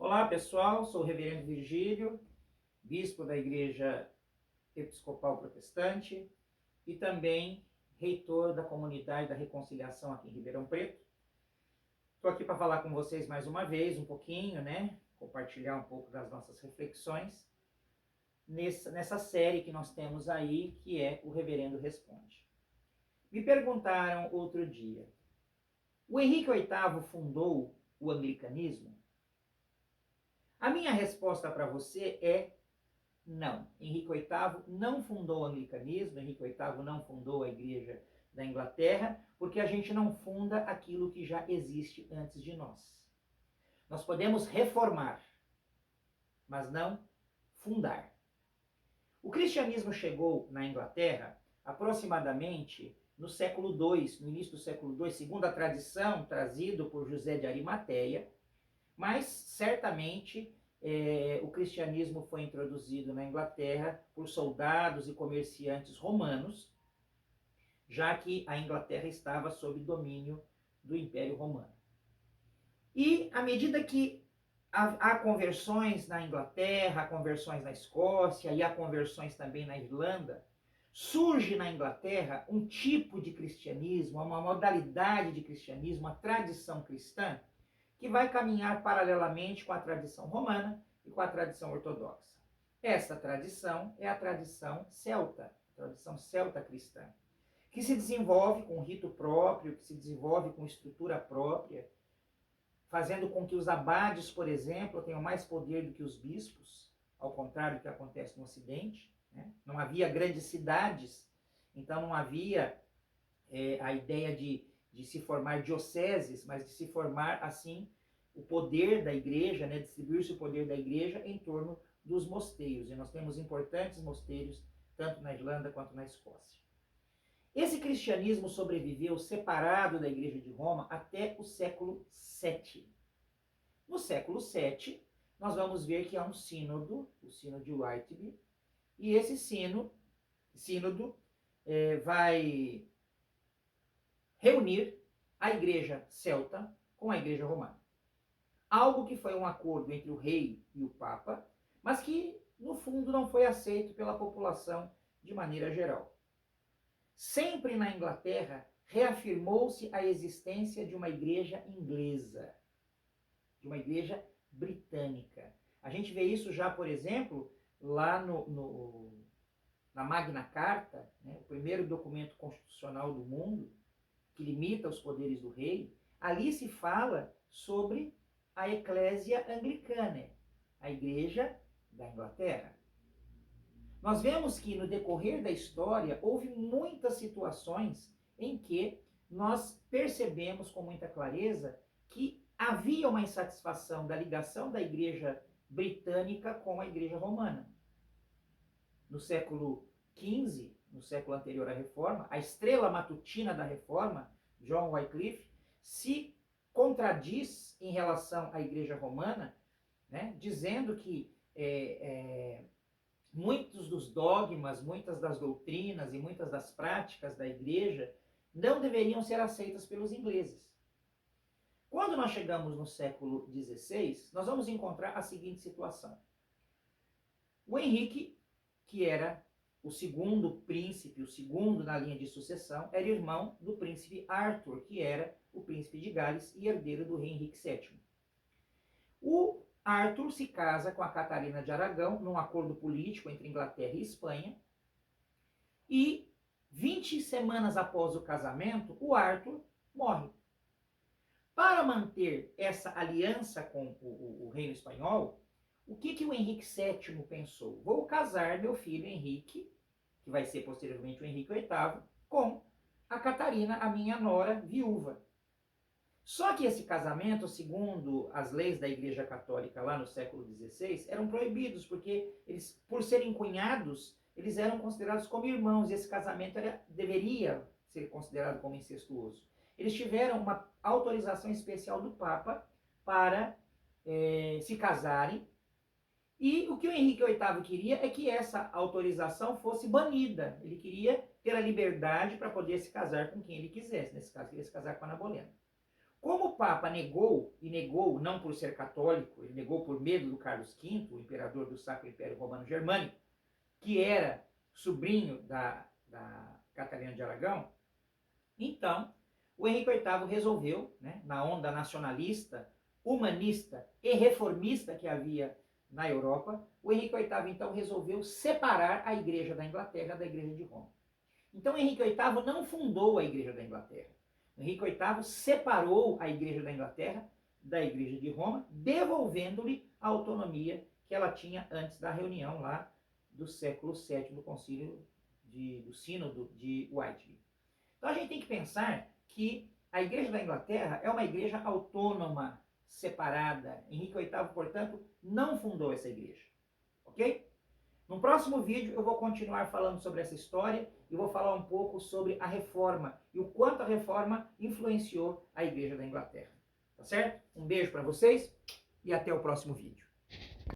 Olá pessoal, sou o Reverendo Virgílio, bispo da Igreja Episcopal Protestante e também reitor da Comunidade da Reconciliação aqui em Ribeirão Preto. Estou aqui para falar com vocês mais uma vez, um pouquinho, compartilhar um pouco das nossas reflexões nessa série que nós temos aí, que é o Reverendo Responde. Me perguntaram outro dia, o Henrique VIII fundou o anglicanismo? A minha resposta para você é não. Henrique VIII não fundou o anglicanismo, Henrique VIII não fundou a Igreja da Inglaterra, porque a gente não funda aquilo que já existe antes de nós. Nós podemos reformar, mas não fundar. O cristianismo chegou na Inglaterra aproximadamente no século II, no início do século II, segundo a tradição trazido por José de Arimateia, mas certamente o cristianismo foi introduzido na Inglaterra por soldados e comerciantes romanos, já que a Inglaterra estava sob domínio do Império Romano. E à medida que há conversões na Inglaterra, há conversões na Escócia e há conversões também na Irlanda, surge na Inglaterra um tipo de cristianismo, uma modalidade de cristianismo, uma tradição cristã, que vai caminhar paralelamente com a tradição romana e com a tradição ortodoxa. Essa tradição é a tradição celta cristã, que se desenvolve com rito próprio, que se desenvolve com estrutura própria, fazendo com que os abades, por exemplo, tenham mais poder do que os bispos, ao contrário do que acontece no Ocidente. Não havia grandes cidades, então não havia a ideia de se formar dioceses, mas de se formar, assim, o poder da igreja, distribuir-se o poder da igreja em torno dos mosteiros. E nós temos importantes mosteiros, tanto na Irlanda quanto na Escócia. Esse cristianismo sobreviveu separado da Igreja de Roma até o século VII. No século VII, nós vamos ver que há um sínodo, o sínodo de Whitby, e esse sínodo vai reunir a igreja celta com a igreja romana. Algo que foi um acordo entre o rei e o papa, mas que, no fundo, não foi aceito pela população de maneira geral. Sempre na Inglaterra, reafirmou-se a existência de uma igreja inglesa, de uma igreja britânica. A gente vê isso já, por exemplo, lá na Magna Carta, o primeiro documento constitucional do mundo, que limita os poderes do rei. Ali se fala sobre a Eclésia Anglicana, a Igreja da Inglaterra. Nós vemos que no decorrer da história houve muitas situações em que nós percebemos com muita clareza que havia uma insatisfação da ligação da Igreja britânica com a Igreja romana. No século XV, no século anterior à Reforma, a estrela matutina da Reforma, John Wycliffe, se contradiz em relação à Igreja Romana, dizendo que muitos dos dogmas, muitas das doutrinas e muitas das práticas da Igreja não deveriam ser aceitas pelos ingleses. Quando nós chegamos no século XVI, nós vamos encontrar a seguinte situação. O Henrique, que era o segundo príncipe, o segundo na linha de sucessão, era irmão do príncipe Arthur, que era o príncipe de Gales e herdeiro do rei Henrique VII. O Arthur se casa com a Catarina de Aragão, num acordo político entre Inglaterra e Espanha, e 20 semanas após o casamento, o Arthur morre. Para manter essa aliança com o reino espanhol, o que o Henrique VII pensou? Vou casar meu filho Henrique, que vai ser posteriormente o Henrique VIII, com a Catarina, a minha nora viúva. Só que esse casamento, segundo as leis da Igreja Católica lá no século XVI, eram proibidos, porque eles, por serem cunhados, eles eram considerados como irmãos, e esse casamento deveria ser considerado como incestuoso. Eles tiveram uma autorização especial do Papa para se casarem, e o que o Henrique VIII queria é que essa autorização fosse banida. Ele queria ter a liberdade para poder se casar com quem ele quisesse, nesse caso, queria se casar com a Ana Bolena. Como o Papa negou, e negou não por ser católico, ele negou por medo do Carlos V, o imperador do Sacro Império Romano Germânico, que era sobrinho da Catarina de Aragão, então o Henrique VIII resolveu, né, na onda nacionalista, humanista e reformista que havia na Europa, o Henrique VIII então resolveu separar a Igreja da Inglaterra da Igreja de Roma. Então Henrique VIII não fundou a Igreja da Inglaterra. Henrique VIII separou a Igreja da Inglaterra da Igreja de Roma, devolvendo-lhe a autonomia que ela tinha antes da reunião lá do século VII, do concílio do sínodo de Whitby. Então a gente tem que pensar que a Igreja da Inglaterra é uma igreja autônoma, separada. Henrique VIII, portanto, não fundou essa igreja. Ok? No próximo vídeo eu vou continuar falando sobre essa história e vou falar um pouco sobre a reforma e o quanto a reforma influenciou a Igreja da Inglaterra. Tá certo? Um beijo para vocês e até o próximo vídeo.